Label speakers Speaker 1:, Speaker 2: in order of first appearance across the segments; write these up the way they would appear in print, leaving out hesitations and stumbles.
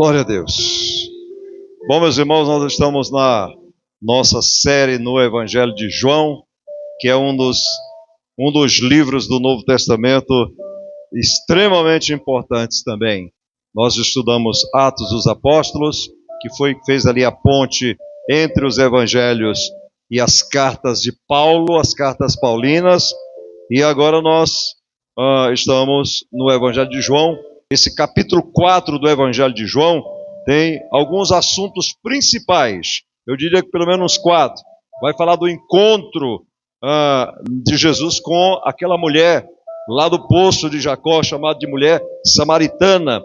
Speaker 1: Glória a Deus. Bom, meus irmãos, nós estamos na nossa série no Evangelho de João, que é um dos livros do Novo Testamento extremamente importantes também. Nós estudamos Atos dos Apóstolos, que fez ali a ponte entre os evangelhos e as cartas de Paulo, as cartas paulinas, e agora nós estamos no Evangelho de João. Esse capítulo 4 do Evangelho de João tem alguns assuntos principais, eu diria que pelo menos 4. Vai falar do encontro de Jesus com aquela mulher lá do poço de Jacó, chamada de mulher samaritana.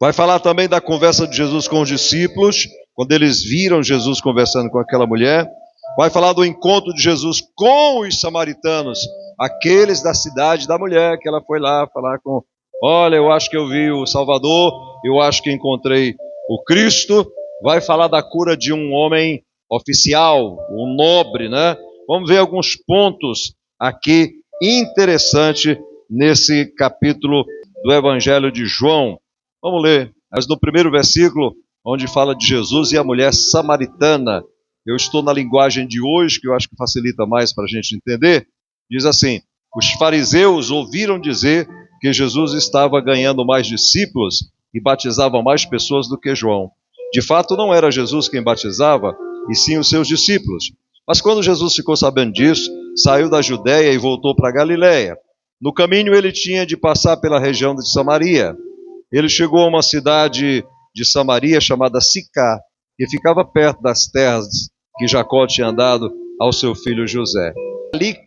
Speaker 1: Vai falar também da conversa de Jesus com os discípulos, quando eles viram Jesus conversando com aquela mulher. Vai falar do encontro de Jesus com os samaritanos, aqueles da cidade da mulher, que ela foi lá falar com: olha, eu acho que eu vi o Salvador, eu acho que encontrei o Cristo. Vai falar da cura de um homem oficial, um nobre, né? Vamos ver alguns pontos aqui interessantes nesse capítulo do Evangelho de João. Vamos ler, mas no primeiro versículo, onde fala de Jesus e a mulher samaritana. Eu estou na linguagem de hoje, que eu acho que facilita mais para a gente entender. Diz assim: os fariseus ouviram dizer que Jesus estava ganhando mais discípulos e batizava mais pessoas do que João. De fato, não era Jesus quem batizava, e sim os seus discípulos. Mas quando Jesus ficou sabendo disso, saiu da Judéia e voltou para Galiléia. No caminho ele tinha de passar pela região de Samaria. Ele chegou a uma cidade de Samaria chamada Sicar, que ficava perto das terras que Jacó tinha dado ao seu filho José. Ali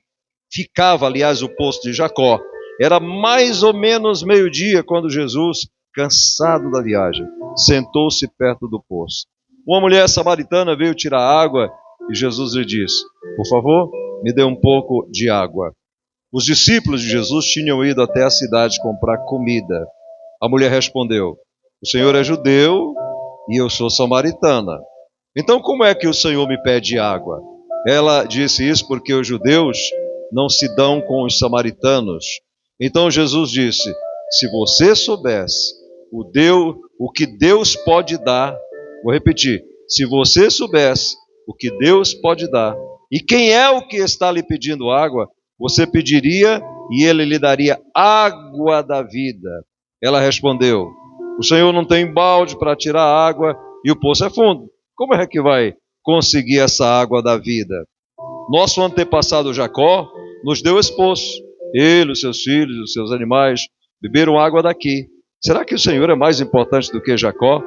Speaker 1: ficava, aliás, o poço de Jacó. Era mais ou menos meio-dia quando Jesus, cansado da viagem, sentou-se perto do poço. Uma mulher samaritana veio tirar água e Jesus lhe disse: por favor, me dê um pouco de água. Os discípulos de Jesus tinham ido até a cidade comprar comida. A mulher respondeu: o Senhor é judeu e eu sou samaritana. Então como é que o Senhor me pede água? Ela disse isso porque os judeus não se dão com os samaritanos. Então Jesus disse: se você soubesse o que Deus pode dar, vou repetir, se você soubesse o que Deus pode dar, e quem é o que está lhe pedindo água, você pediria e ele lhe daria água da vida. Ela respondeu: o Senhor não tem balde para tirar água e o poço é fundo. Como é que vai conseguir essa água da vida? Nosso antepassado Jacó nos deu esse poço. Ele, os seus filhos, os seus animais beberam água daqui. Será que o Senhor é mais importante do que Jacó?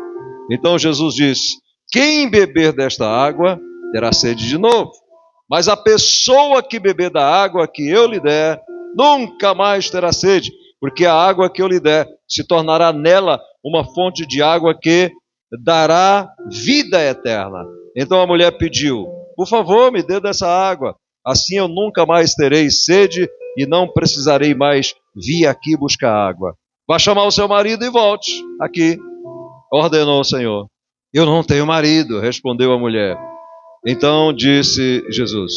Speaker 1: Então Jesus disse: quem beber desta água terá sede de novo. Mas a pessoa que beber da água que eu lhe der nunca mais terá sede, porque a água que eu lhe der se tornará nela uma fonte de água que dará vida eterna. Então a mulher pediu: por favor, me dê dessa água, assim eu nunca mais terei sede e não precisarei mais vir aqui buscar água. Vá chamar o seu marido e volte aqui, ordenou o Senhor. Eu não tenho marido, respondeu a mulher. Então disse Jesus: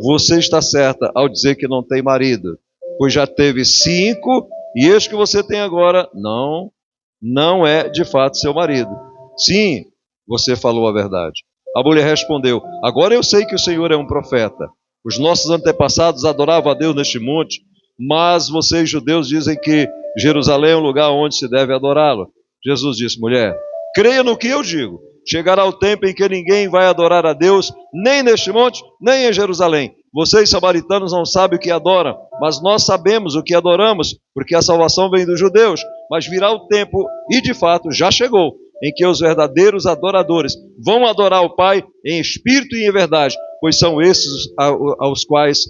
Speaker 1: você está certa ao dizer que não tem marido, pois já teve 5 e este que você tem agora não é de fato seu marido. Sim, você falou a verdade. A mulher respondeu: agora eu sei que o Senhor é um profeta. Os nossos antepassados adoravam a Deus neste monte, mas vocês judeus dizem que Jerusalém é um lugar onde se deve adorá-lo. Jesus disse: mulher, creia no que eu digo. Chegará o tempo em que ninguém vai adorar a Deus, nem neste monte, nem em Jerusalém. Vocês, samaritanos, não sabem o que adoram, mas nós sabemos o que adoramos, porque a salvação vem dos judeus. Mas virá o tempo, e de fato já chegou, em que os verdadeiros adoradores vão adorar o Pai em espírito e em verdade, pois são esses aos quais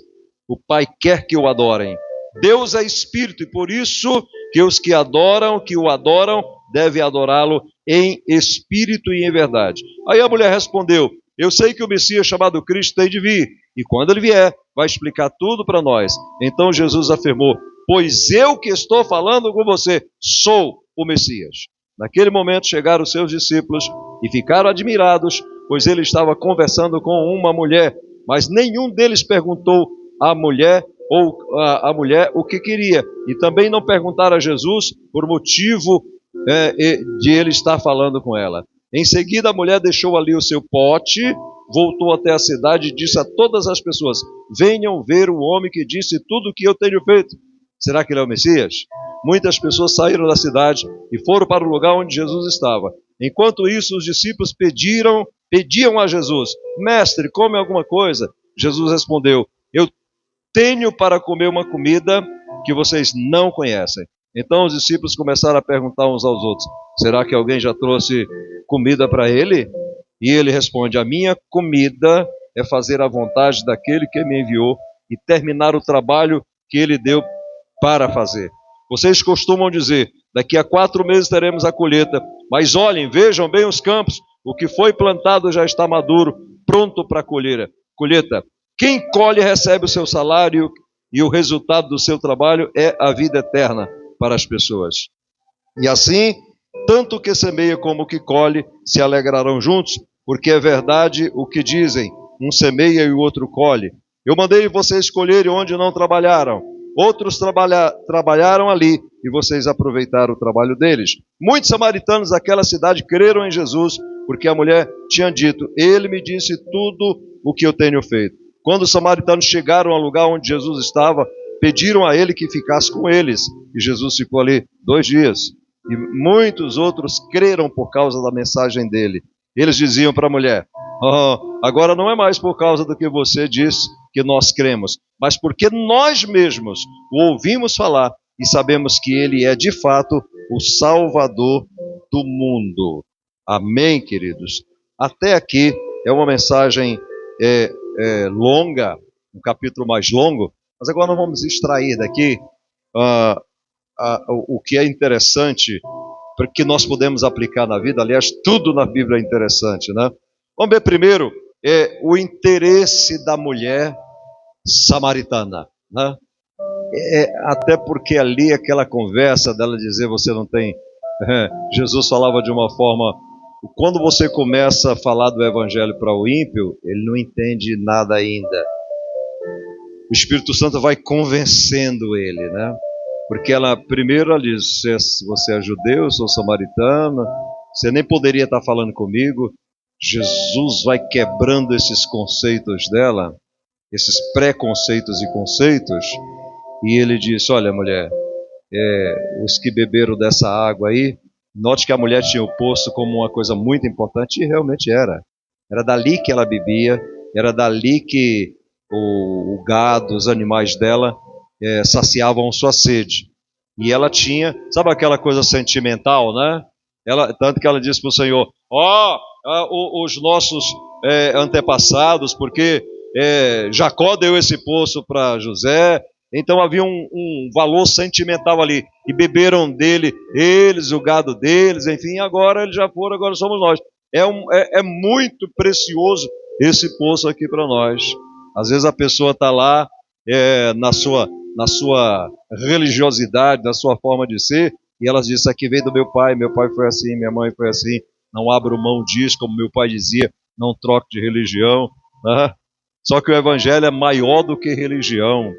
Speaker 1: o Pai quer que o adorem. Deus é espírito, e por isso que os que o adoram, devem adorá-lo em espírito e em verdade. Aí a mulher respondeu: eu sei que o Messias chamado Cristo tem de vir, e quando ele vier, vai explicar tudo para nós. Então Jesus afirmou: pois eu que estou falando com você, sou o Messias. Naquele momento chegaram os seus discípulos e ficaram admirados, pois ele estava conversando com uma mulher, mas nenhum deles perguntou à mulher o que queria, e também não perguntaram a Jesus por motivo de ele estar falando com ela. Em seguida, a mulher deixou ali o seu pote, voltou até a cidade e disse a todas as pessoas: venham ver o homem que disse tudo o que eu tenho feito. Será que ele é o Messias? Muitas pessoas saíram da cidade e foram para o lugar onde Jesus estava. Enquanto isso, os discípulos pediam a Jesus: mestre, come alguma coisa? Jesus respondeu: eu tenho para comer uma comida que vocês não conhecem. Então os discípulos começaram a perguntar uns aos outros: será que alguém já trouxe comida para ele? E ele responde: a minha comida é fazer a vontade daquele que me enviou e terminar o trabalho que ele deu para fazer. Vocês costumam dizer: daqui a 4 meses teremos a colheita, mas olhem, vejam bem os campos, o que foi plantado já está maduro, pronto para a colheita. Quem colhe recebe o seu salário e o resultado do seu trabalho é a vida eterna para as pessoas. E assim, tanto o que semeia como o que colhe se alegrarão juntos, porque é verdade o que dizem: um semeia e o outro colhe. Eu mandei vocês escolherem onde não trabalharam. Outros trabalharam ali e vocês aproveitaram o trabalho deles. Muitos samaritanos daquela cidade creram em Jesus, porque a mulher tinha dito: ele me disse tudo o que eu tenho feito. Quando os samaritanos chegaram ao lugar onde Jesus estava, pediram a ele que ficasse com eles. E Jesus ficou ali 2 dias. E muitos outros creram por causa da mensagem dele. Eles diziam para a mulher: agora não é mais por causa do que você disse que nós cremos, mas porque nós mesmos o ouvimos falar e sabemos que ele é de fato o Salvador do mundo. Amém, queridos? Até aqui é uma mensagem longa, um capítulo mais longo, mas agora nós vamos extrair daqui o que é interessante, porque nós podemos aplicar na vida. Aliás, tudo na Bíblia é interessante, né? Vamos ver primeiro o interesse da mulher samaritana, né? Até porque ali aquela conversa dela dizer: você não tem... Jesus falava de uma forma... Quando você começa a falar do evangelho para o ímpio, ele não entende nada ainda. O Espírito Santo vai convencendo ele, né? Porque primeiro ela diz: você é judeu, eu sou samaritana, você nem poderia estar falando comigo. Jesus vai quebrando esses conceitos dela, esses preconceitos e conceitos, e ele diz: olha, mulher, os que beberam dessa água aí, note que a mulher tinha o poço como uma coisa muito importante, e realmente era. Era dali que ela bebia, era dali que o gado, os animais dela saciavam sua sede. E ela tinha, sabe aquela coisa sentimental, né? Tanto que ela disse para o Senhor: os nossos antepassados, porque Jacó deu esse poço para José, então havia um valor sentimental ali, e beberam dele, eles, o gado deles, enfim, agora eles já foram, agora somos nós. É muito precioso esse poço aqui para nós. Às vezes a pessoa está lá na sua religiosidade, na sua forma de ser, e ela diz: isso aqui veio do meu pai foi assim, minha mãe foi assim, não abro mão disso, como meu pai dizia, não troco de religião, né? Só que o evangelho é maior do que religião,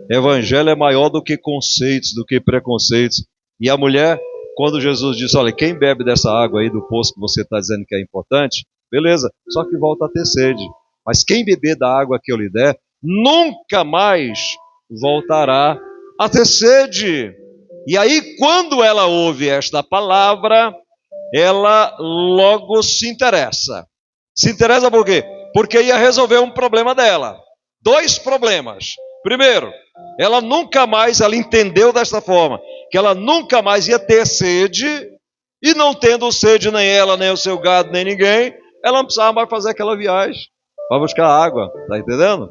Speaker 1: evangelho é maior do que conceitos, do que preconceitos. E a mulher, quando Jesus disse: olha, quem bebe dessa água aí do poço que você está dizendo que é importante, beleza, só que volta a ter sede. Mas quem beber da água que eu lhe der, nunca mais voltará a ter sede. E aí, quando ela ouve esta palavra, ela logo se interessa. Se interessa por quê? Porque ia resolver um problema dela. 2 problemas. Primeiro, ela entendeu desta forma, que ela nunca mais ia ter sede, e não tendo sede nem ela, nem o seu gado, nem ninguém, ela não precisava mais fazer aquela viagem para buscar água, tá entendendo?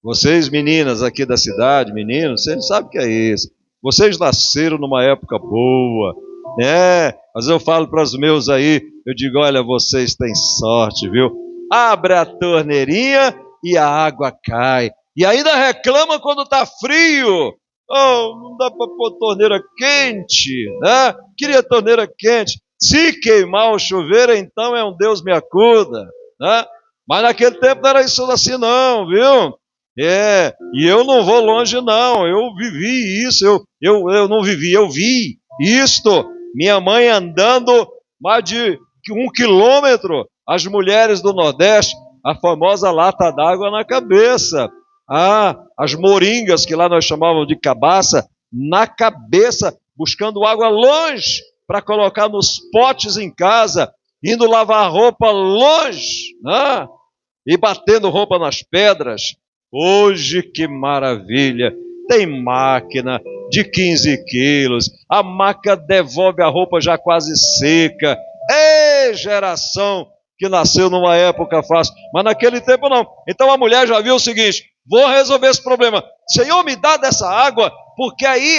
Speaker 1: Vocês meninas aqui da cidade, meninos, vocês sabem o que é isso. Vocês nasceram numa época boa, né? Mas eu falo para os meus aí, eu digo: olha, vocês têm sorte, viu? Abre a torneirinha e a água cai. E ainda reclama quando está frio. Não dá para pôr torneira quente, né? Queria torneira quente. Se queimar o chuveiro, então é um Deus me acuda, né? Mas naquele tempo não era isso assim não, viu? E eu não vou longe não, eu vivi isso, eu não vivi, eu vi isto Minha mãe andando mais de 1 quilômetro, as mulheres do Nordeste, a famosa lata d'água na cabeça. As moringas, que lá nós chamávamos de cabaça, na cabeça, buscando água longe, para colocar nos potes em casa, indo lavar roupa longe, e batendo roupa nas pedras. Hoje, que maravilha, tem máquina de 15 quilos, a máquina devolve a roupa já quase seca. Ei, geração que nasceu numa época fácil, mas naquele tempo não. Então a mulher já viu o seguinte: vou resolver esse problema. Senhor, me dá dessa água, porque aí,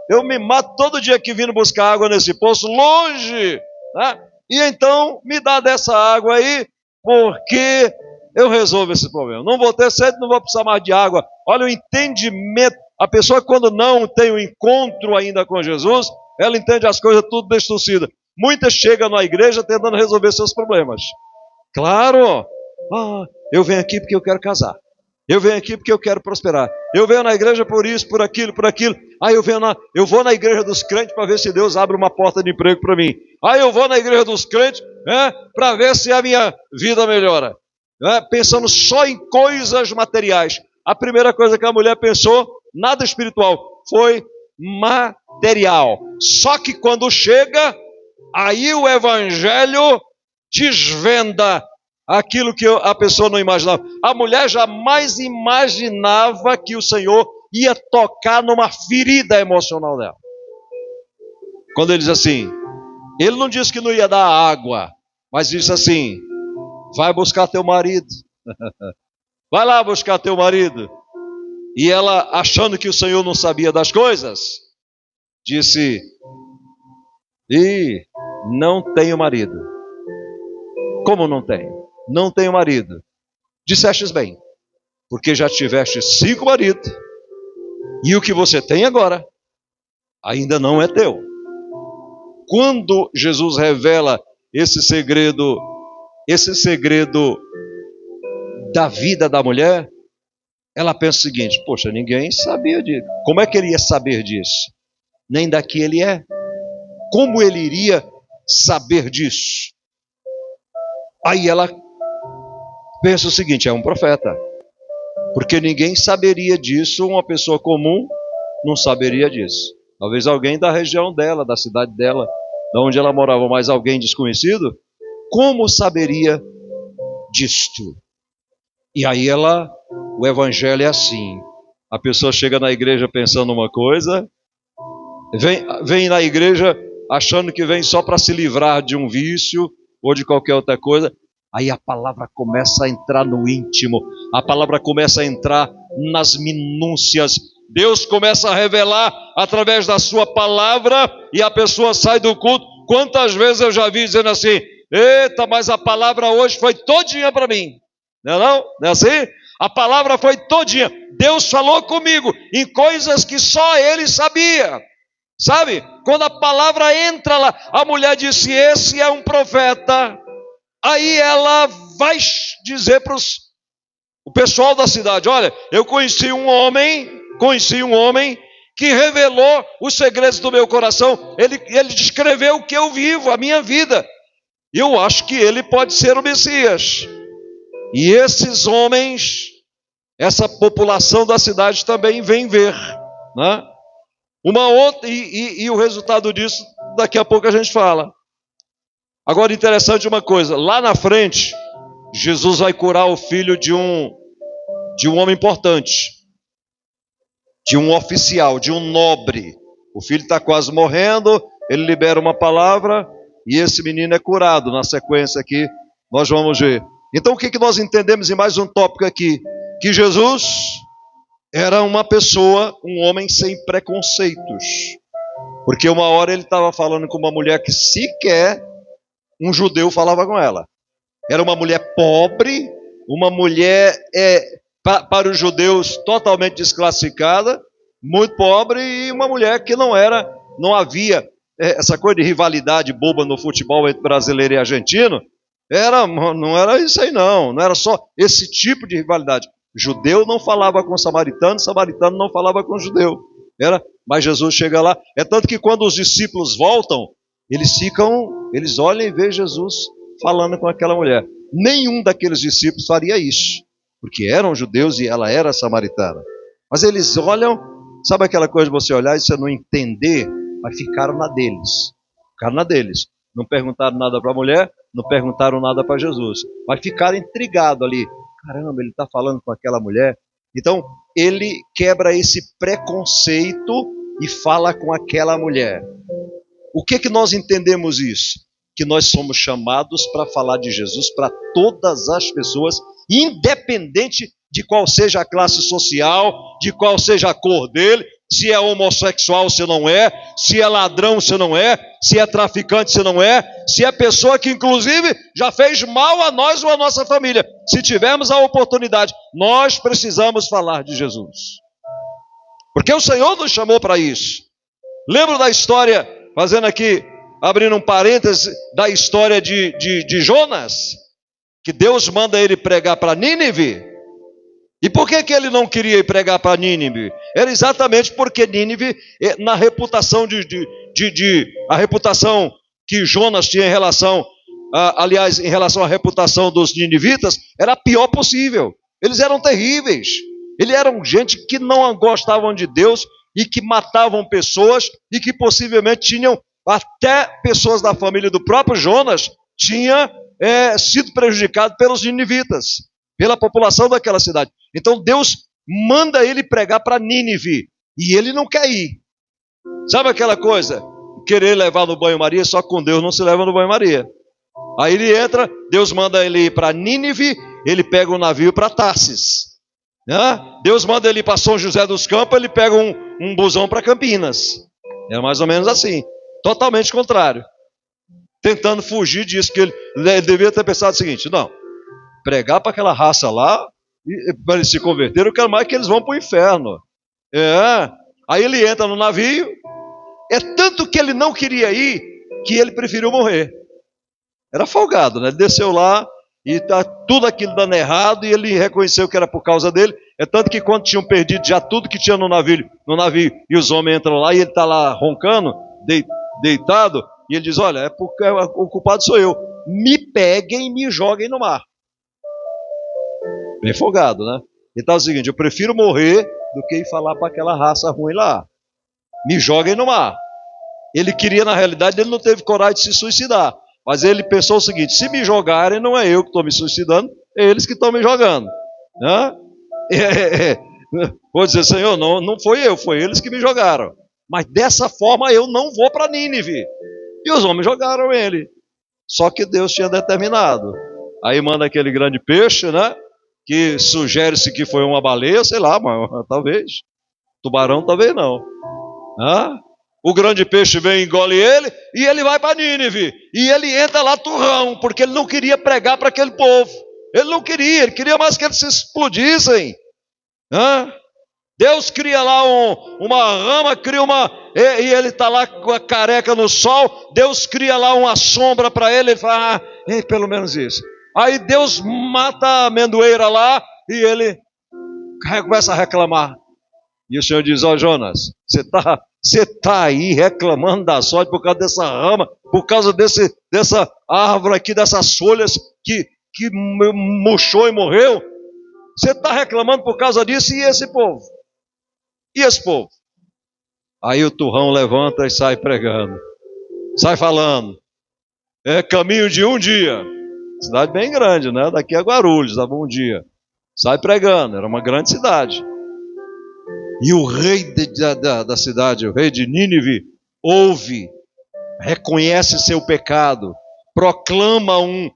Speaker 1: eu me mato todo dia que vindo buscar água nesse poço, longe, né? E então me dá dessa água aí, porque eu resolvo esse problema. Não vou ter sede, não vou precisar mais de água. Olha o entendimento. A pessoa, quando não tem um encontro ainda com Jesus, ela entende as coisas tudo distorcidas. Muitas chegam na igreja tentando resolver seus problemas. Claro, eu venho aqui porque eu quero casar. Eu venho aqui porque eu quero prosperar. Eu venho na igreja por isso, por aquilo, por aquilo. Eu vou na igreja dos crentes para ver se Deus abre uma porta de emprego para mim. Eu vou na igreja dos crentes para ver se a minha vida melhora. Pensando só em coisas materiais. A primeira coisa que a mulher pensou, nada espiritual, foi material. Só que quando chega, aí o evangelho desvenda aquilo que a pessoa não imaginava. A mulher jamais imaginava que o Senhor ia tocar numa ferida emocional dela. Quando ele diz assim, ele não disse que não ia dar água, mas disse assim: vai buscar teu marido. Vai lá buscar teu marido. E ela, achando que o Senhor não sabia das coisas, disse: não tenho marido. Como não tenho? Não tenho marido. Dissestes bem, porque já tiveste 5 maridos, e o que você tem agora ainda não é teu. Quando Jesus revela esse segredo da vida da mulher, ela pensa o seguinte: poxa, ninguém sabia disso. Como é que ele ia saber disso? Nem daqui ele é. Como ele iria saber disso? Aí ela pensa o seguinte: é um profeta. Porque ninguém saberia disso, uma pessoa comum não saberia disso. Talvez alguém da região dela, da cidade dela, de onde ela morava, mas alguém desconhecido, como saberia disto? E aí o evangelho é assim: a pessoa chega na igreja pensando uma coisa, vem na igreja achando que vem só para se livrar de um vício ou de qualquer outra coisa. Aí a palavra começa a entrar no íntimo, a palavra começa a entrar nas minúcias. Deus começa a revelar através da sua palavra e a pessoa sai do culto. Quantas vezes eu já vi dizendo assim: eita, mas a palavra hoje foi todinha para mim. Não é assim? A palavra foi todinha. Deus falou comigo em coisas que só Ele sabia. Sabe? Quando a palavra entra lá, a mulher disse: esse é um profeta. Aí ela vai dizer para o pessoal da cidade: olha, eu conheci um homem que revelou os segredos do meu coração. Ele descreveu o que eu vivo, a minha vida. Eu acho que ele pode ser o Messias. E esses homens, essa população da cidade também vem ver, né? Uma outra, e o resultado disso, daqui a pouco a gente fala. Agora, interessante uma coisa: lá na frente, Jesus vai curar o filho de um homem importante, de um oficial, de um nobre. O filho está quase morrendo, ele libera uma palavra e esse menino é curado. Na sequência aqui, nós vamos ver. Então, o que nós entendemos em mais um tópico aqui? Que Jesus era uma pessoa, um homem sem preconceitos. Porque uma hora ele estava falando com uma mulher que sequer um judeu falava com ela. Era uma mulher pobre, uma mulher para os judeus totalmente desclassificada, muito pobre, e uma mulher que não havia essa coisa de rivalidade boba no futebol entre brasileiro e argentino. Não era isso aí não era só esse tipo de rivalidade. Judeu não falava com samaritano, samaritano não falava com judeu. Mas Jesus chega lá. É tanto que quando os discípulos voltam, eles olham e veem Jesus falando com aquela mulher. Nenhum daqueles discípulos faria isso, porque eram judeus e ela era samaritana. Mas eles olham, sabe aquela coisa de você olhar e você não entender, mas ficaram na deles. Ficaram na deles. Não perguntaram nada para a mulher, não perguntaram nada para Jesus, mas ficaram intrigados ali. Caramba, ele está falando com aquela mulher. Então, ele quebra esse preconceito e fala com aquela mulher. O que nós entendemos isso? Que nós somos chamados para falar de Jesus para todas as pessoas, independente de qual seja a classe social, de qual seja a cor dele, se é homossexual, se não é, se é ladrão, se não é, se é traficante, se não é, se é pessoa que inclusive já fez mal a nós ou a nossa família. Se tivermos a oportunidade, nós precisamos falar de Jesus. Porque o Senhor nos chamou para isso. Lembro da história, fazendo aqui, abrindo um parêntese, da história de Jonas, que Deus manda ele pregar para Nínive. E por que ele não queria ir pregar para Nínive? Era exatamente porque Nínive, na reputação a reputação que Jonas tinha em relação, aliás, em relação à reputação dos ninivitas, era a pior possível. Eles eram terríveis. Eles eram gente que não gostavam de Deus e que matavam pessoas e que possivelmente tinham, até pessoas da família do próprio Jonas, tinha sido prejudicado pelos ninivitas, pela população daquela cidade. Então Deus manda ele pregar para Nínive e ele não quer ir. Sabe aquela coisa? Querer levar no banho-maria, só que com Deus não se leva no banho-maria. Aí ele entra, Deus manda ele ir para Nínive, ele pega um navio para Tarsis. Deus manda ele ir para São José dos Campos, ele pega um busão para Campinas. É mais ou menos assim, totalmente contrário. Tentando fugir disso, que ele devia ter pensado o seguinte: não, pregar para aquela raça lá, para eles se converterem, eu quero mais que eles vão para o inferno. Aí ele entra no navio, é tanto que ele não queria ir, que ele preferiu morrer. Era folgado, né? Ele desceu lá e está tudo aquilo dando errado, e ele reconheceu que era por causa dele. É tanto que quando tinham perdido já tudo que tinha no navio, e os homens entram lá, e ele está lá roncando, deitado, e ele diz: olha, porque o culpado sou eu, me peguem e me joguem no mar. Bem folgado, né? Então é o seguinte: eu prefiro morrer do que ir falar para aquela raça ruim lá. Me joguem no mar. Ele queria, na realidade, ele não teve coragem de se suicidar, mas ele pensou o seguinte: se me jogarem, não é eu que estou me suicidando, é eles que estão me jogando. Vou dizer: Senhor, não foi eu, foi eles que me jogaram. Mas dessa forma eu não vou para Nínive. E os homens jogaram ele. Só que Deus tinha determinado. Aí manda aquele grande peixe, né? Que sugere-se que foi uma baleia, sei lá, mas talvez. Tubarão talvez não. O grande peixe vem e engole ele, e ele vai para Nínive. E ele entra lá turrão, porque ele não queria pregar para aquele povo. Ele não queria, ele queria mais que eles se explodissem. Deus cria lá uma rama, e ele está lá com a careca no sol. Deus cria lá uma sombra para ele fala: pelo menos isso. Aí Deus mata a amendoeira lá, e ele começa a reclamar. E o Senhor diz: Jonas, você tá aí reclamando da sorte por causa dessa rama, por causa dessa árvore aqui, dessas folhas que murchou e morreu? Você está reclamando por causa disso? E esse povo? E esse povo? Aí o turrão levanta e sai pregando, sai falando. É caminho de um dia. Cidade bem grande, né? Daqui a Guarulhos, dava um dia. Sai pregando, era uma grande cidade. E o rei da cidade, o rei de Nínive, ouve, reconhece seu pecado, proclama um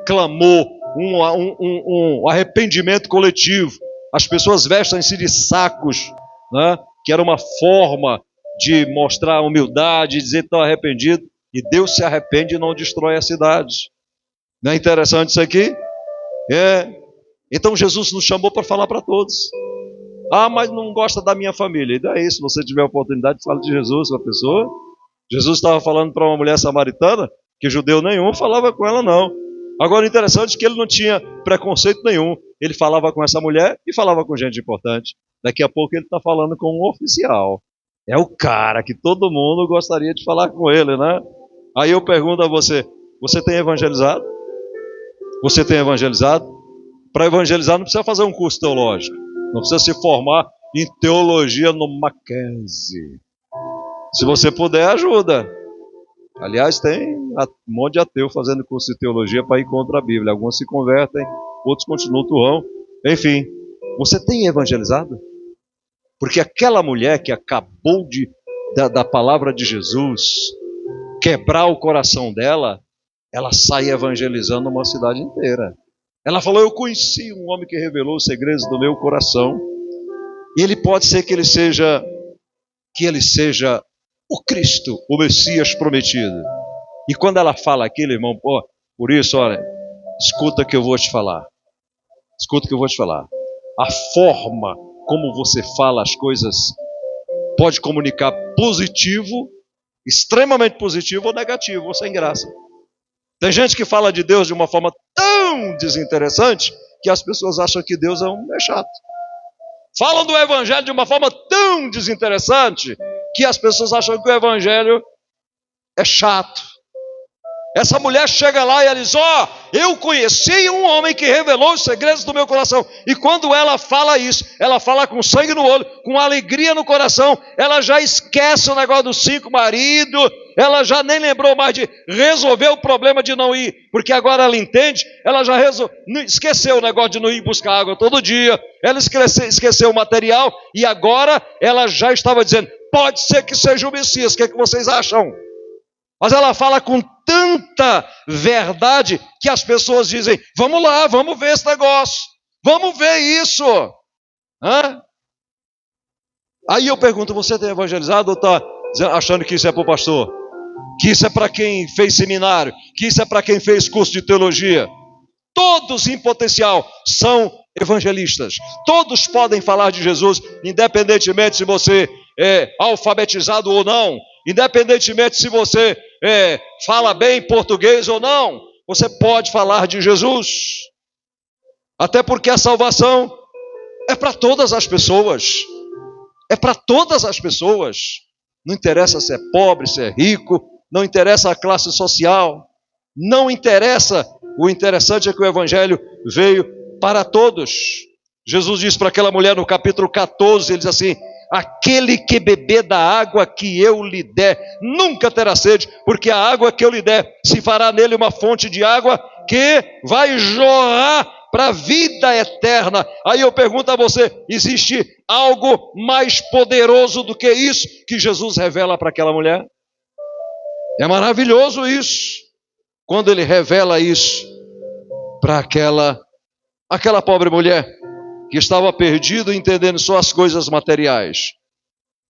Speaker 1: clamor, um arrependimento coletivo. As pessoas vestem-se de sacos, né? Que era uma forma de mostrar humildade, dizer que estão arrependidos. E Deus se arrepende e não destrói a cidade. Não é interessante isso aqui? Então Jesus nos chamou para falar para todos. Mas não gosta da minha família. E daí, se você tiver a oportunidade, fala de Jesus com a pessoa. Jesus estava falando para uma mulher samaritana, que judeu nenhum falava com ela não. Agora, interessante que ele não tinha preconceito nenhum. Ele falava com essa mulher e falava com gente importante. Daqui a pouco ele está falando com um oficial. É o cara que todo mundo gostaria de falar com ele, né? Aí eu pergunto a você, você tem evangelizado? Você tem evangelizado? Para evangelizar não precisa fazer um curso teológico. Não precisa se formar em teologia no Mackenzie. Se você puder, ajuda. Aliás, tem um monte de ateu fazendo curso de teologia para ir contra a Bíblia. Alguns se convertem, outros continuam turrão. Enfim, você tem evangelizado? Porque aquela mulher que acabou da palavra de Jesus quebrar o coração dela, ela sai evangelizando uma cidade inteira. Ela falou, eu conheci um homem que revelou os segredos do meu coração. E ele pode ser que ele seja o Cristo, o Messias prometido. E quando ela fala aquilo, irmão, por isso, olha, escuta que eu vou te falar. Escuta que eu vou te falar. A forma como você fala as coisas pode comunicar positivo, extremamente positivo ou negativo, ou sem graça. Tem gente que fala de Deus de uma forma tão desinteressante que as pessoas acham que Deus é chato. Falam do Evangelho de uma forma tão desinteressante que as pessoas acham que o Evangelho é chato. Essa mulher chega lá e ela diz, eu conheci um homem que revelou os segredos do meu coração. E quando ela fala isso, ela fala com sangue no olho, com alegria no coração, ela já esquece o negócio dos 5 maridos, ela já nem lembrou mais de resolver o problema de não ir, porque agora ela entende, ela já esqueceu o negócio de não ir buscar água todo dia, ela esqueceu o material, e agora ela já estava dizendo, pode ser que seja o Messias, o que é que vocês acham? Mas ela fala com tanta verdade que as pessoas dizem, vamos lá, vamos ver esse negócio, vamos ver isso. Aí eu pergunto, você tem evangelizado ou está achando que isso é para o pastor? Que isso é para quem fez seminário? Que isso é para quem fez curso de teologia? Todos em potencial são evangelistas. Todos podem falar de Jesus, independentemente se você é alfabetizado ou não, independentemente se você fala bem português ou não, você pode falar de Jesus. Até porque a salvação é para todas as pessoas. É para todas as pessoas. Não interessa se é pobre, se é rico, não interessa a classe social, não interessa. O interessante é que o Evangelho veio para todos. Jesus disse para aquela mulher no capítulo 14, ele diz assim, aquele que beber da água que eu lhe der, nunca terá sede, porque a água que eu lhe der, se fará nele uma fonte de água que vai jorrar para a vida eterna. Aí eu pergunto a você, existe algo mais poderoso do que isso que Jesus revela para aquela mulher? É maravilhoso isso, quando ele revela isso para aquela pobre mulher que estava perdida entendendo só as coisas materiais.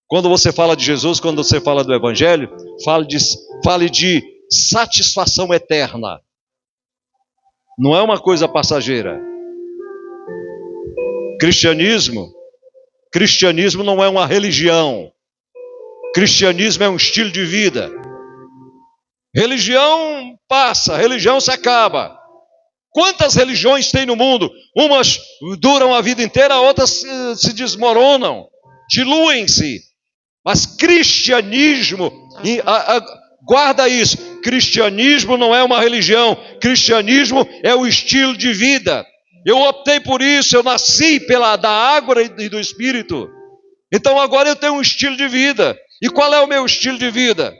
Speaker 1: Quando você fala de Jesus, quando você fala do Evangelho, fale de satisfação eterna. Não é uma coisa passageira. Cristianismo não é uma religião. Cristianismo é um estilo de vida. Religião passa, religião se acaba. Quantas religiões tem no mundo? Umas duram a vida inteira, outras se desmoronam, diluem-se. Mas cristianismo, guarda isso, cristianismo não é uma religião, cristianismo é o estilo de vida. Eu optei por isso, eu nasci da água e do Espírito. Então agora eu tenho um estilo de vida. E qual é o meu estilo de vida?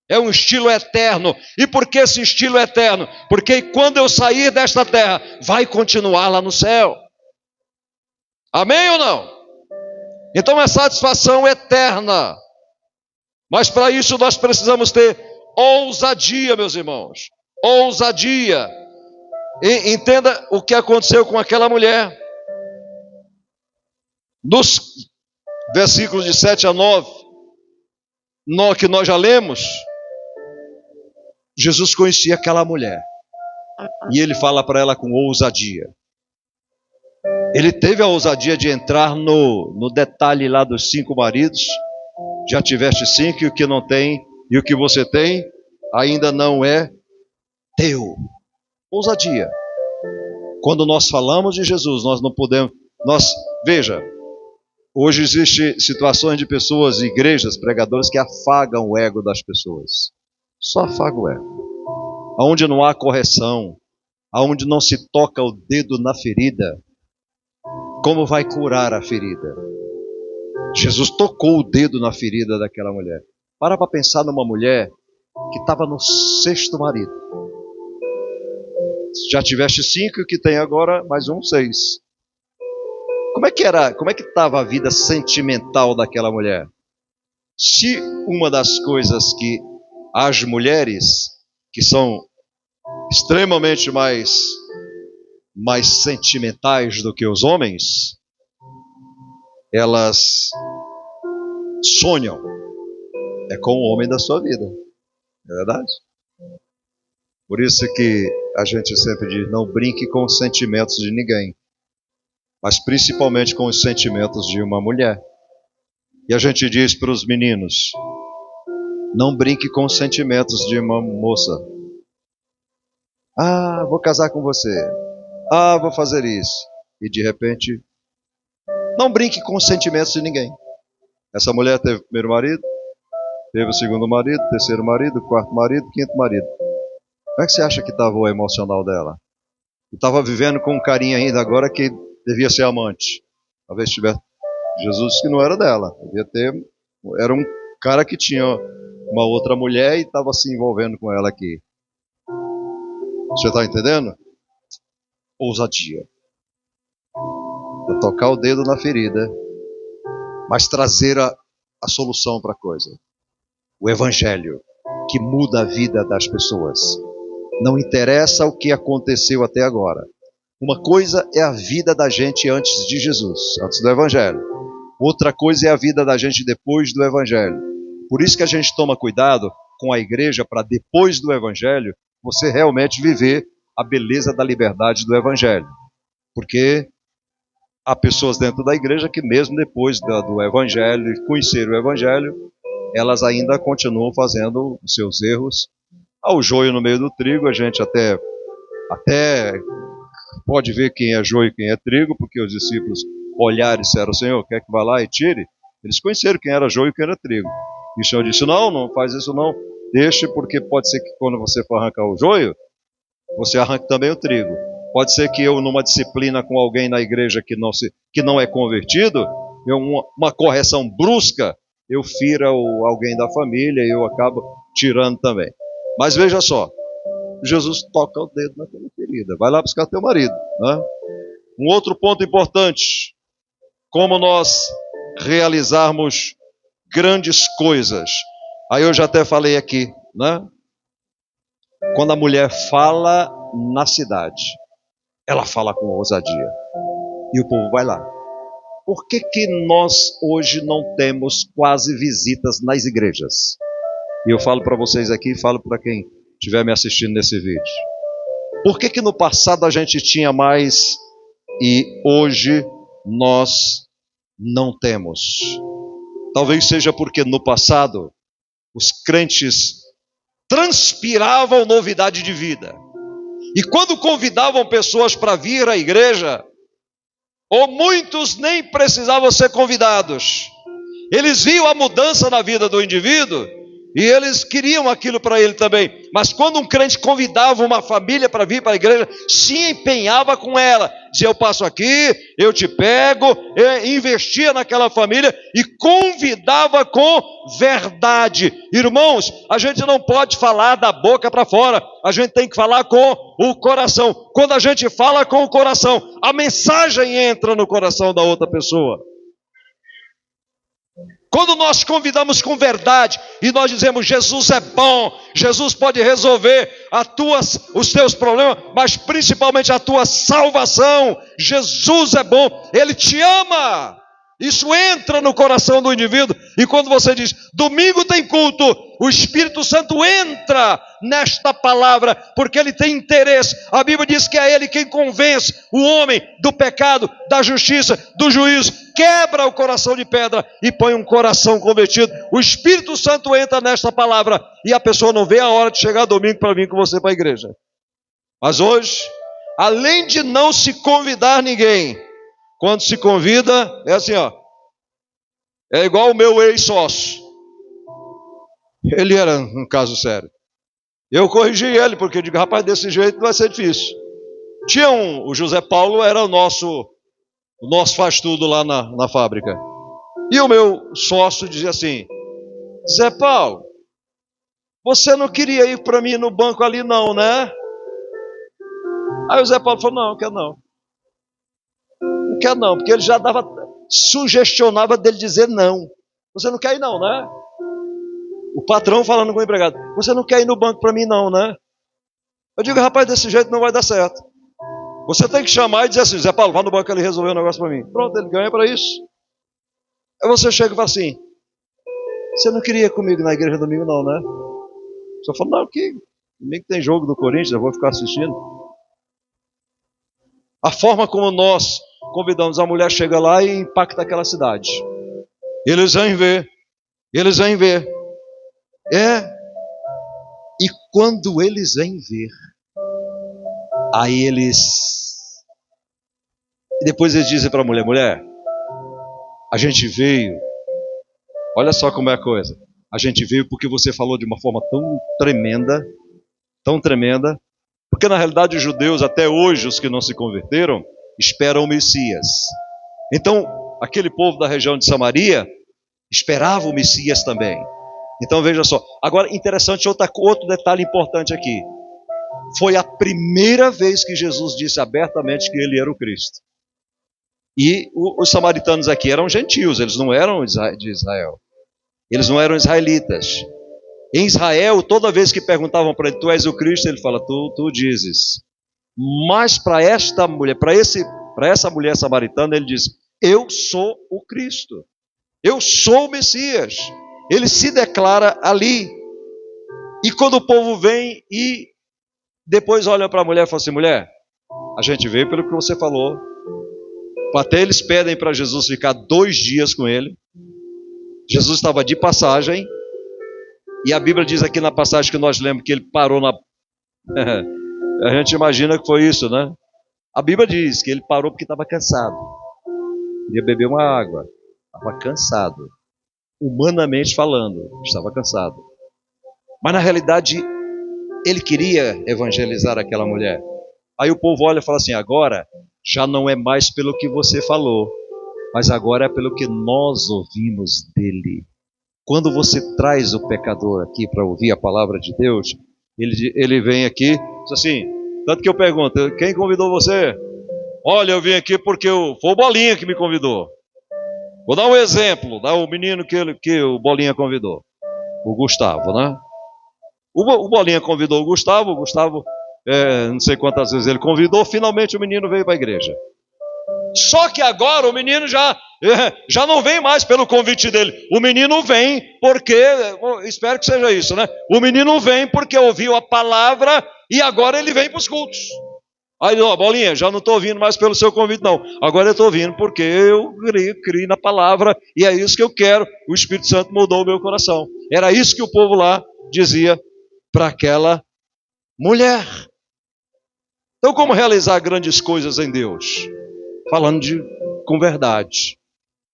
Speaker 1: É um estilo eterno. E por que esse estilo eterno? Porque quando eu sair desta terra, vai continuar lá no céu. Amém ou não? Então é satisfação eterna. Mas para isso nós precisamos ter ousadia, meus irmãos. Ousadia. E entenda o que aconteceu com aquela mulher. Dos versículos de 7 a 9, que nós já lemos, Jesus conhecia aquela mulher. E ele fala para ela com ousadia. Ele teve a ousadia de entrar no detalhe lá dos 5 maridos. Já tiveste 5 e o que não tem, e o que você tem ainda não é teu. Ousadia. Quando nós falamos de Jesus, nós não podemos. Veja, Hoje existem situações de pessoas, igrejas, pregadores que afagam o ego das pessoas. Só afaga o ego. Aonde não há correção, aonde não se toca o dedo na ferida, como vai curar a ferida? Jesus tocou o dedo na ferida daquela mulher. Para pensar numa mulher que estava no 6º marido. Já tiveste 5, que tem agora mais 6. Como é que estava a vida sentimental daquela mulher? Se uma das coisas que as mulheres, que são extremamente mais sentimentais do que os homens, elas sonham com o homem da sua vida, não é verdade? Por isso que a gente sempre diz, não brinque com os sentimentos de ninguém, mas principalmente com os sentimentos de uma mulher. E a gente diz para os meninos, não brinque com os sentimentos de uma moça. Ah, vou casar com você. Ah, vou fazer isso. E de repente, não brinque com os sentimentos de ninguém. Essa mulher teve o 1º marido, teve o 2º marido, 3º marido, 4º marido, 5º marido. Como é que você acha que estava o emocional dela? Estava vivendo com um carinha ainda agora que devia ser amante. Talvez tivesse. Jesus disse que não era dela. Era um cara que tinha uma outra mulher e estava se envolvendo com ela aqui. Você está entendendo? Ousadia. Vou tocar o dedo na ferida, mas trazer a solução para a coisa. O Evangelho, que muda a vida das pessoas. Não interessa o que aconteceu até agora. Uma coisa é a vida da gente antes de Jesus, antes do Evangelho. Outra coisa é a vida da gente depois do Evangelho. Por isso que a gente toma cuidado com a igreja para depois do Evangelho, você realmente viver a beleza da liberdade do Evangelho. Porque há pessoas dentro da igreja que mesmo depois do Evangelho e conhecer o Evangelho, elas ainda continuam fazendo os seus erros. Há o joio no meio do trigo, a gente até pode ver quem é joio e quem é trigo, porque os discípulos olharam e disseram, Senhor, quer que vá lá e tire? Eles conheceram quem era joio e quem era trigo. E o Senhor disse, não faz isso não, deixe, porque pode ser que quando você for arrancar o joio, você arranque também o trigo. Pode ser que eu, numa disciplina com alguém na igreja que não é convertido, uma correção brusca, eu fira alguém da família e eu acabo tirando também. Mas veja só, Jesus toca o dedo naquela ferida. Vai lá buscar teu marido, né? Um outro ponto importante, como nós realizarmos grandes coisas. Aí eu já até falei aqui, né? Quando a mulher fala na cidade, ela fala com ousadia. E o povo vai lá. Por que nós hoje não temos quase visitas nas igrejas? E eu falo para vocês aqui, falo para quem estiver me assistindo nesse vídeo. Por que no passado a gente tinha mais e hoje nós não temos? Talvez seja porque no passado os crentes transpiravam novidade de vida. E quando convidavam pessoas para vir à igreja, ou muitos nem precisavam ser convidados, eles viam a mudança na vida do indivíduo e eles queriam aquilo para ele também. Mas quando um crente convidava uma família para vir para a igreja, se empenhava com ela, dizia, eu passo aqui, eu te pego, investia naquela família e convidava com verdade. Irmãos, a gente não pode falar da boca para fora, a gente tem que falar com o coração. Quando a gente fala com o coração, a mensagem entra no coração da outra pessoa. Quando nós convidamos com verdade e nós dizemos, Jesus é bom, Jesus pode resolver os teus problemas, mas principalmente a tua salvação, Jesus é bom, Ele te ama. Isso entra no coração do indivíduo. E quando você diz, domingo tem culto, o Espírito Santo entra nesta palavra, porque ele tem interesse. A Bíblia diz que é ele quem convence o homem do pecado, da justiça, do juízo, quebra o coração de pedra e põe um coração convertido. O Espírito Santo entra nesta palavra e a pessoa não vê a hora de chegar domingo para vir com você para a igreja. Mas hoje, além de não se convidar ninguém, quando se convida, é assim, ó. É igual o meu ex-sócio. Ele era um caso sério. Eu corrigi ele, porque eu digo, rapaz, desse jeito vai ser difícil. Tinha o José Paulo era o nosso faz-tudo lá na fábrica. E o meu sócio dizia assim, Zé Paulo, você não queria ir para mim no banco ali não, né? Aí o Zé Paulo falou, não quer não. Não quer não, porque ele já sugestionava dele dizer não. Você não quer ir não, né? O patrão falando com o empregado, você não quer ir no banco para mim não, né? Eu digo, rapaz, desse jeito não vai dar certo. Você tem que chamar e dizer assim, Zé Paulo, vá no banco ali resolver um negócio para mim. Pronto, ele ganha para isso. Aí você chega e fala assim, você não queria ir comigo na igreja domingo não, né? Você fala, não, que domingo tem jogo do Corinthians, eu vou ficar assistindo. A forma como nós convidamos, a mulher chega lá e impacta aquela cidade. Eles vêm ver. E quando eles vêm ver, aí depois eles dizem para a mulher, a gente veio, olha só como é a coisa, a gente veio porque você falou de uma forma tão tremenda, porque na realidade os judeus, até hoje os que não se converteram, esperam o Messias. Então, aquele povo da região de Samaria esperava o Messias também. Então veja só, agora interessante, outro detalhe importante aqui. Foi a primeira vez que Jesus disse abertamente que ele era o Cristo. E os samaritanos aqui eram gentios, eles não eram de Israel. Eles não eram israelitas. Em Israel, toda vez que perguntavam para ele, tu és o Cristo, ele fala, tu dizes. Mas para esta mulher, para essa mulher samaritana, ele diz, eu sou o Cristo. Eu sou o Messias. Ele se declara ali. E quando o povo vem e depois olha para a mulher e fala assim, mulher, a gente veio pelo que você falou. Até eles pedem para Jesus ficar 2 dias com ele. Jesus estava de passagem. E a Bíblia diz aqui na passagem que nós lemos que ele parou na... A gente imagina que foi isso, né? A Bíblia diz que ele parou porque estava cansado. Queria beber uma água. Estava cansado. Humanamente falando, estava cansado. Mas na realidade, ele queria evangelizar aquela mulher. Aí o povo olha e fala assim, agora já não é mais pelo que você falou, mas agora é pelo que nós ouvimos dele. Quando você traz o pecador aqui para ouvir a palavra de Deus, ele vem aqui, diz assim, tanto que eu pergunto, quem convidou você? Olha, eu vim aqui porque foi o Bolinha que me convidou. Vou dar um exemplo, o menino que o Bolinha convidou, o Gustavo, né? O Bolinha convidou o Gustavo não sei quantas vezes ele convidou, finalmente o menino veio para a igreja. Só que agora o menino já não vem mais pelo convite dele. O menino vem porque, espero que seja isso, né? O menino vem porque ouviu a palavra e agora ele vem para os cultos. Aí, ó, Bolinha, já não estou vindo mais pelo seu convite, não. Agora eu estou vindo porque eu criei na palavra e é isso que eu quero. O Espírito Santo mudou o meu coração. Era isso que o povo lá dizia para aquela mulher. Então, como realizar grandes coisas em Deus? Falando com verdade,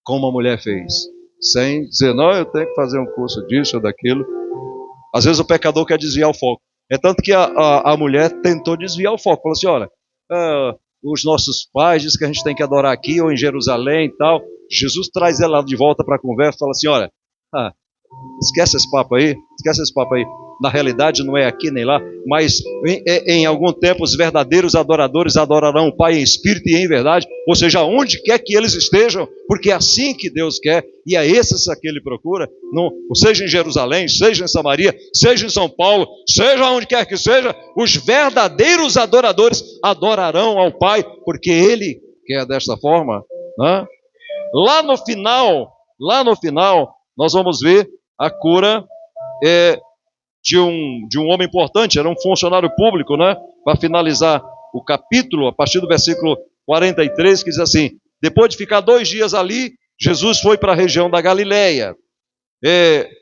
Speaker 1: como a mulher fez. Sem dizer, não, eu tenho que fazer um curso disso ou daquilo. Às vezes o pecador quer desviar o foco. É tanto que a mulher tentou desviar o foco. Falou assim, olha, os nossos pais dizem que a gente tem que adorar aqui ou em Jerusalém e tal. Jesus traz ela de volta para a conversa e fala assim, olha, esquece esse papo aí. Na realidade não é aqui nem lá, mas em algum tempo os verdadeiros adoradores adorarão o Pai em espírito e em verdade, ou seja, onde quer que eles estejam, porque é assim que Deus quer, e é esses que Ele procura, seja em Jerusalém, seja em Samaria, seja em São Paulo, seja onde quer que seja, os verdadeiros adoradores adorarão ao Pai, porque Ele quer desta forma, né? Lá no final, nós vamos ver a cura de um homem importante, era um funcionário público, né? Para finalizar o capítulo, a partir do versículo 43, que diz assim, depois de ficar 2 dias ali, Jesus foi para a região da Galileia,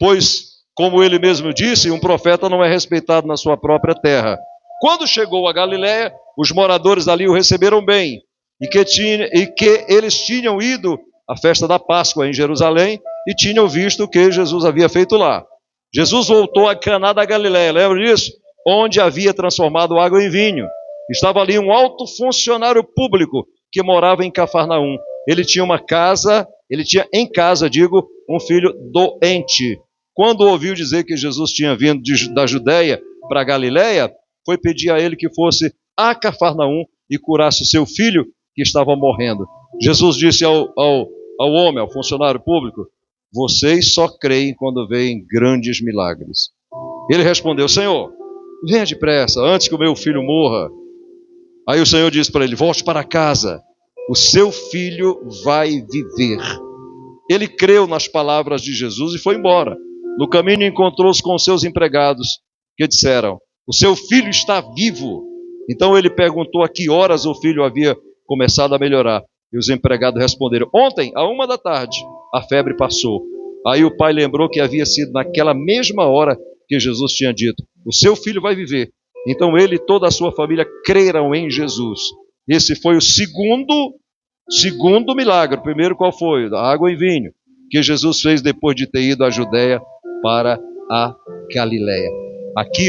Speaker 1: pois, como ele mesmo disse, um profeta não é respeitado na sua própria terra. Quando chegou a Galileia, os moradores ali o receberam bem, e que eles tinham ido a festa da Páscoa em Jerusalém e tinham visto o que Jesus havia feito lá. Jesus voltou a Caná da Galileia, lembra disso? Onde havia transformado água em vinho. Estava ali um alto funcionário público que morava em Cafarnaum. Ele tinha uma casa, ele tinha em casa, um filho doente. Quando ouviu dizer que Jesus tinha vindo da Judéia para a Galileia, foi pedir a ele que fosse a Cafarnaum e curasse o seu filho que estava morrendo. Jesus disse ao homem, ao funcionário público: vocês só creem quando veem grandes milagres. Ele respondeu: Senhor, venha depressa, antes que o meu filho morra. Aí o Senhor disse para ele: volte para casa, o seu filho vai viver. Ele creu nas palavras de Jesus e foi embora. No caminho encontrou-se com seus empregados, que disseram: o seu filho está vivo. Então ele perguntou a que horas o filho havia começado a melhorar. E os empregados responderam: ontem, à 1h, a febre passou. Aí o pai lembrou que havia sido naquela mesma hora que Jesus tinha dito: o seu filho vai viver. Então ele e toda a sua família creram em Jesus. Esse foi o segundo milagre. O primeiro qual foi? Da água e vinho, que Jesus fez depois de ter ido à Judéia para a Galileia. Aqui,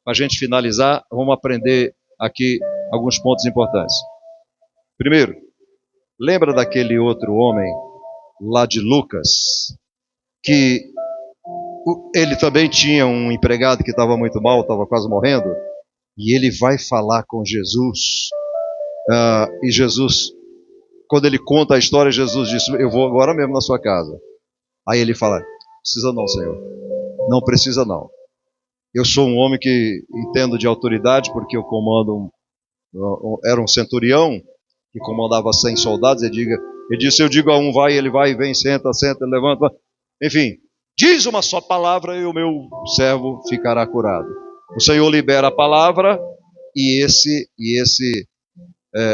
Speaker 1: para a gente finalizar, vamos aprender aqui alguns pontos importantes. Primeiro, lembra daquele outro homem lá de Lucas, que ele também tinha um empregado que estava muito mal, estava quase morrendo, e ele vai falar com Jesus, e Jesus, quando ele conta a história, Jesus disse: eu vou agora mesmo na sua casa. Aí ele fala: precisa não, Senhor, não precisa não. Eu sou um homem que entendo de autoridade, porque eu comando era um centurião que comandava 100 soldados. Ele disse: eu digo a um vai, ele vai, vem, senta, ele levanta. Enfim, diz uma só palavra e o meu servo ficará curado. O Senhor libera a palavra e esse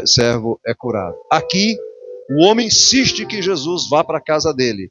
Speaker 1: servo é curado. Aqui, o homem insiste que Jesus vá para a casa dele.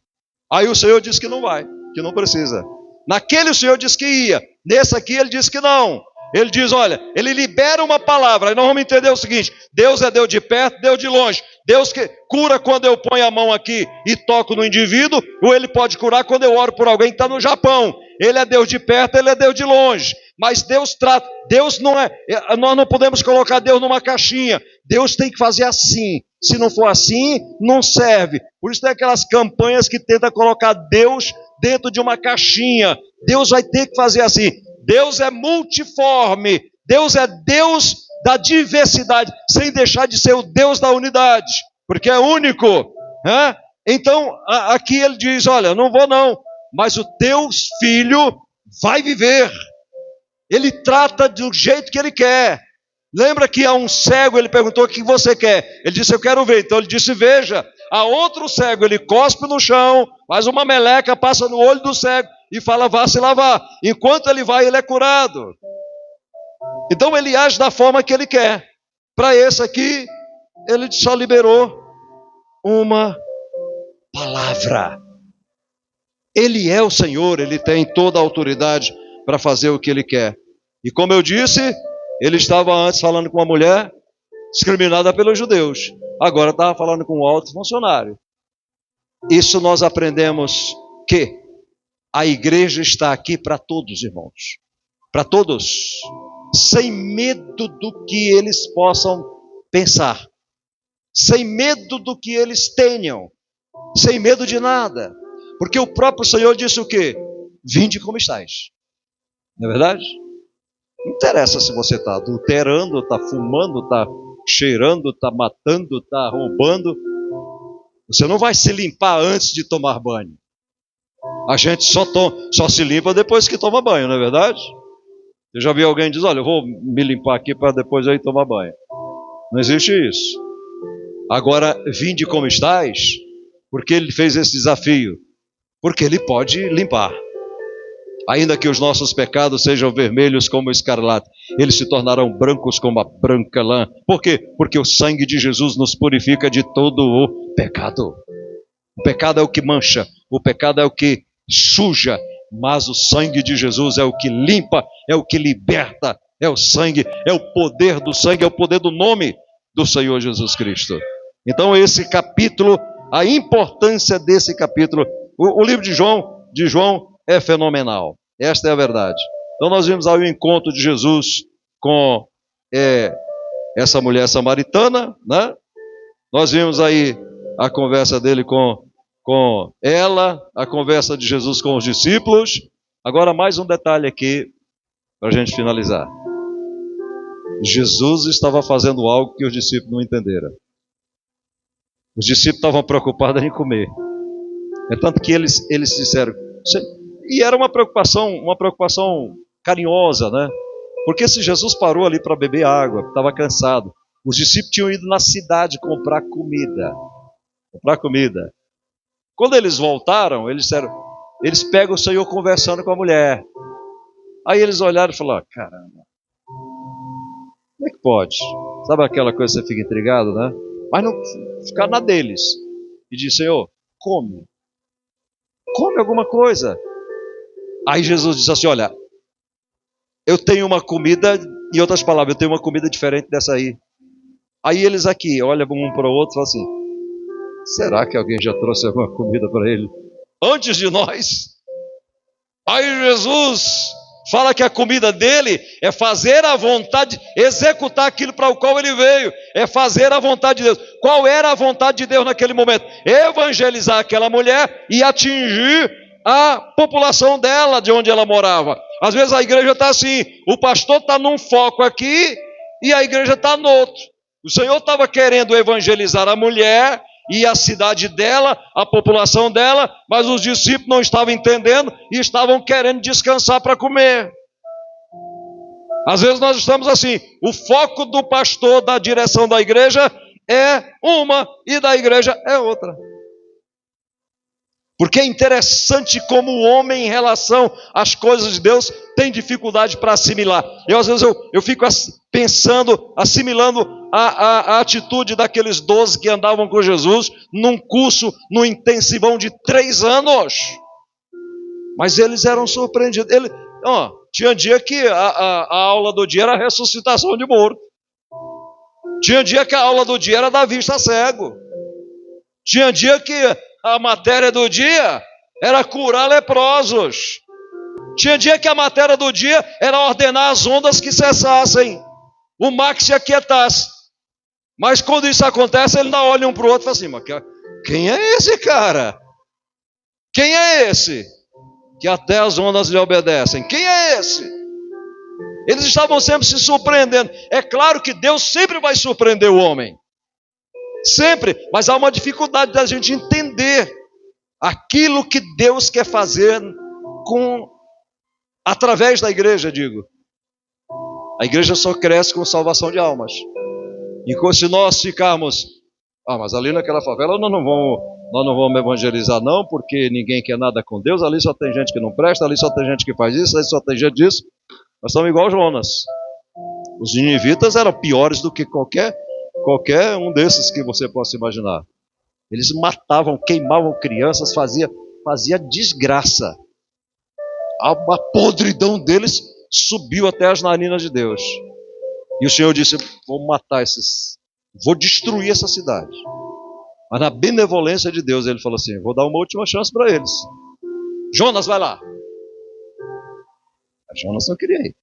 Speaker 1: Aí o Senhor diz que não vai, que não precisa. Naquele o Senhor disse que ia. Nesse aqui ele diz que não. Ele diz: olha, ele libera uma palavra. Aí nós vamos entender o seguinte: Deus é Deus de perto, Deus de longe. Deus que cura quando eu ponho a mão aqui e toco no indivíduo, ou ele pode curar quando eu oro por alguém que está no Japão. Ele é Deus de perto, ele é Deus de longe. Mas Deus trata, Deus não é, nós não podemos colocar Deus numa caixinha. Deus tem que fazer assim. Se não for assim, não serve. Por isso tem aquelas campanhas que tentam colocar Deus dentro de uma caixinha. Deus vai ter que fazer assim. Deus é multiforme. Deus é Deus da diversidade, sem deixar de ser o Deus da unidade, porque é único. Né? Então, aqui ele diz: olha, não vou não, mas o teu filho vai viver. Ele trata do jeito que ele quer. Lembra que a um cego ele perguntou: o que você quer? Ele disse: eu quero ver. Então ele disse: veja. A outro cego ele cospe no chão, faz uma meleca, passa no olho do cego e fala: vá se lavar. Enquanto ele vai, ele é curado. Então ele age da forma que ele quer. Para esse aqui, ele só liberou uma palavra. Ele é o Senhor, ele tem toda a autoridade para fazer o que ele quer. E como eu disse, ele estava antes falando com uma mulher discriminada pelos judeus. Agora estava falando com um alto funcionário. Isso nós aprendemos que a igreja está aqui para todos, irmãos. Para todos. Sem medo do que eles possam pensar. Sem medo do que eles tenham. Sem medo de nada. Porque o próprio Senhor disse o quê? Vinde como estáis. Não é verdade? Não interessa se você está adulterando, está fumando, está cheirando, está matando, está roubando. Você não vai se limpar antes de tomar banho. A gente só se limpa depois que toma banho, não é verdade? Eu já vi alguém dizer: olha, eu vou me limpar aqui para depois eu ir tomar banho. Não existe isso. Agora, vinde como estáis, porque ele fez esse desafio. Porque ele pode limpar. Ainda que os nossos pecados sejam vermelhos como o escarlate, eles se tornarão brancos como a branca lã. Por quê? Porque o sangue de Jesus nos purifica de todo o pecado. O pecado é o que mancha, o pecado é o que suja, mas o sangue de Jesus é o que limpa, é o que liberta, é o sangue, é o poder do sangue, é o poder do nome do Senhor Jesus Cristo. Então esse capítulo a importância desse capítulo. O livro de João é fenomenal. Esta é a verdade. Então nós vimos aí o encontro de Jesus com essa mulher samaritana, né? Nós vimos aí a conversa dele com ela, a conversa de Jesus com os discípulos. Agora mais um detalhe aqui para a gente finalizar. Jesus estava fazendo algo que os discípulos não entenderam. Os discípulos estavam preocupados em comer. É tanto que eles disseram, e era uma preocupação carinhosa, né? Porque se Jesus parou ali para beber água, estava cansado, os discípulos tinham ido na cidade comprar comida. Quando eles voltaram, eles disseram, eles pegam o Senhor conversando com a mulher. Aí eles olharam e falaram, caramba, como é que pode? Sabe aquela coisa que você fica intrigado, né? Mas não ficar na deles. E diz, Senhor, come alguma coisa. Aí Jesus disse assim, olha, eu tenho uma comida, em outras palavras, eu tenho uma comida diferente dessa aí. Aí eles aqui olham um para o outro e falam assim, será que alguém já trouxe alguma comida para ele antes de nós? Aí Jesus fala que a comida dele é fazer a vontade, executar aquilo para o qual ele veio, é fazer a vontade de Deus. Qual era a vontade de Deus naquele momento? Evangelizar aquela mulher e atingir a população dela, de onde ela morava. Às vezes a igreja está assim, o pastor está num foco aqui e a igreja está no outro. O Senhor estava querendo evangelizar a mulher e a cidade dela, a população dela, mas os discípulos não estavam entendendo e estavam querendo descansar para comer. Às vezes nós estamos assim, o foco do pastor, da direção da igreja é uma e da igreja é outra. Porque é interessante como o homem, em relação às coisas de Deus, tem dificuldade para assimilar. Às vezes eu fico pensando, assimilando a atitude daqueles 12 que andavam com Jesus num curso, num intensivão de 3 anos. Mas eles eram surpreendidos. Tinha dia que a aula do dia era a ressuscitação de morto. Tinha dia que a aula do dia era dar vista a cego. Tinha dia que a matéria do dia era curar leprosos. Tinha dia que a matéria do dia era ordenar as ondas que cessassem, o mar que se aquietasse. Mas quando isso acontece, ele ainda olha um para o outro e fala assim, mas quem é esse cara? Quem é esse? Que até as ondas lhe obedecem. Quem é esse? Eles estavam sempre se surpreendendo. É claro que Deus sempre vai surpreender o homem. Sempre, mas há uma dificuldade da gente entender aquilo que Deus quer fazer através da igreja, digo. A igreja só cresce com salvação de almas. Enquanto se nós ficarmos, mas ali naquela favela nós não vamos evangelizar não, porque ninguém quer nada com Deus, ali só tem gente que não presta, ali só tem gente que faz isso, ali só tem gente disso. Nós estamos igual Jonas. Os ninivitas eram piores do que qualquer um desses que você possa imaginar. Eles matavam, queimavam crianças, fazia desgraça. A podridão deles subiu até as narinas de Deus. E o Senhor disse, vou matar vou destruir essa cidade. Mas na benevolência de Deus, ele falou assim, vou dar uma última chance para eles. Jonas, vai lá. Mas Jonas não queria ir.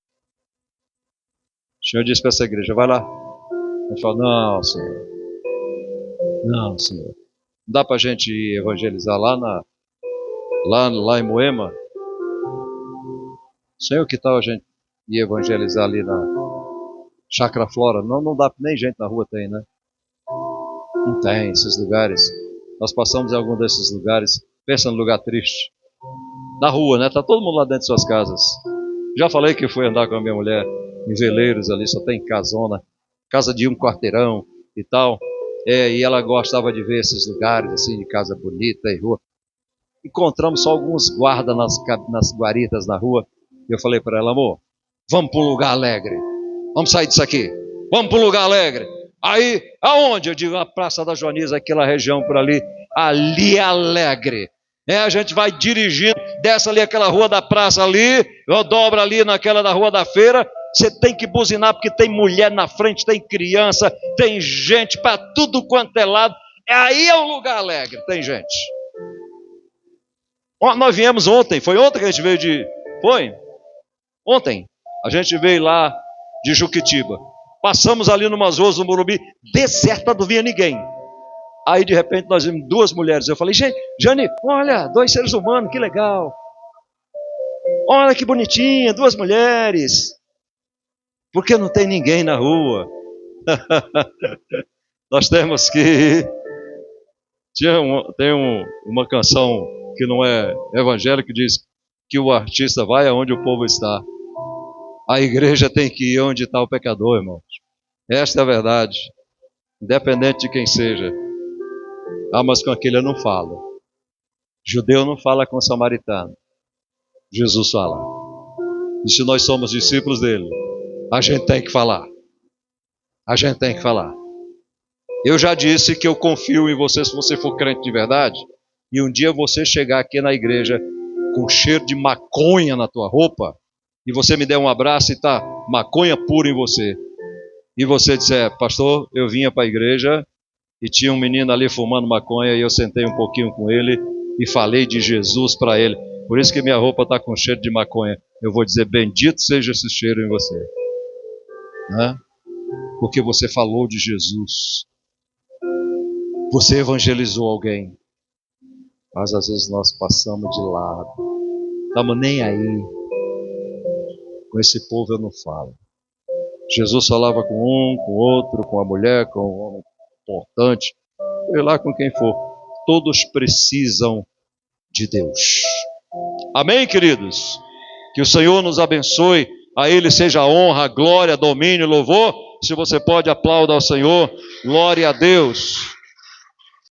Speaker 1: O Senhor disse para essa igreja, vai lá. Ele falou, não, Senhor. Não dá para a gente ir evangelizar lá em Moema? Senhor, que tal a gente ir evangelizar ali na Chácara Flora? Não dá, nem gente na rua tem, né? Não tem esses lugares. Nós passamos em algum desses lugares, pensa no lugar triste. Na rua, né? Tá todo mundo lá dentro de suas casas. Já falei que fui andar com a minha mulher em Veleiros ali, só tem casona, casa de 1 quarteirão e tal. E ela gostava de ver esses lugares assim, de casa bonita e rua. Encontramos só alguns guardas nas guaritas na rua. E eu falei para ela, amor, vamos para um lugar alegre. Vamos sair disso aqui. Vamos para um lugar alegre. Aí, aonde? Eu digo, a Praça da Joaniza, aquela região por ali. Ali é alegre. A gente vai dirigindo, desce ali aquela rua da praça ali, dobra ali naquela da rua da feira. Você tem que buzinar porque tem mulher na frente, tem criança, tem gente para tudo quanto é lado. Aí é um lugar alegre, tem gente. Nós viemos ontem, foi ontem que a gente veio de... Foi? Ontem. A gente veio lá de Juquitiba. Passamos ali numas ruas do Morumbi, deserta, não via ninguém. Aí de repente nós vimos duas mulheres. Eu falei, gente, Jane, olha, dois seres humanos, que legal. Olha que bonitinha, duas mulheres. Por que não tem ninguém na rua? Nós temos que... Tem uma canção que não é evangélica que diz que o artista vai aonde o povo está. A igreja tem que ir onde está o pecador, irmãos. Esta é a verdade. Independente de quem seja. Ah, mas com aquele eu não falo. Judeu não fala com samaritano. Jesus fala. E se nós somos discípulos dele, a gente tem que falar. A gente tem que falar. Eu já disse que eu confio em você se você for crente de verdade. E um dia você chegar aqui na igreja com cheiro de maconha na tua roupa, e você me der um abraço e tá maconha pura em você. E você disser, pastor, eu vinha para a igreja e tinha um menino ali fumando maconha e eu sentei um pouquinho com ele e falei de Jesus para ele. Por isso que minha roupa está com cheiro de maconha. Eu vou dizer, bendito seja esse cheiro em você. Né? Porque você falou de Jesus. Você evangelizou alguém. Mas às vezes nós passamos de lado. Estamos nem aí. Com esse povo eu não falo. Jesus falava com um, com outro, com a mulher, com um homem importante, sei lá com quem for. Todos precisam de Deus. Amém, queridos? Que o Senhor nos abençoe. A Ele seja a honra, a glória, domínio, louvor. Se você pode, aplauda ao Senhor. Glória a Deus.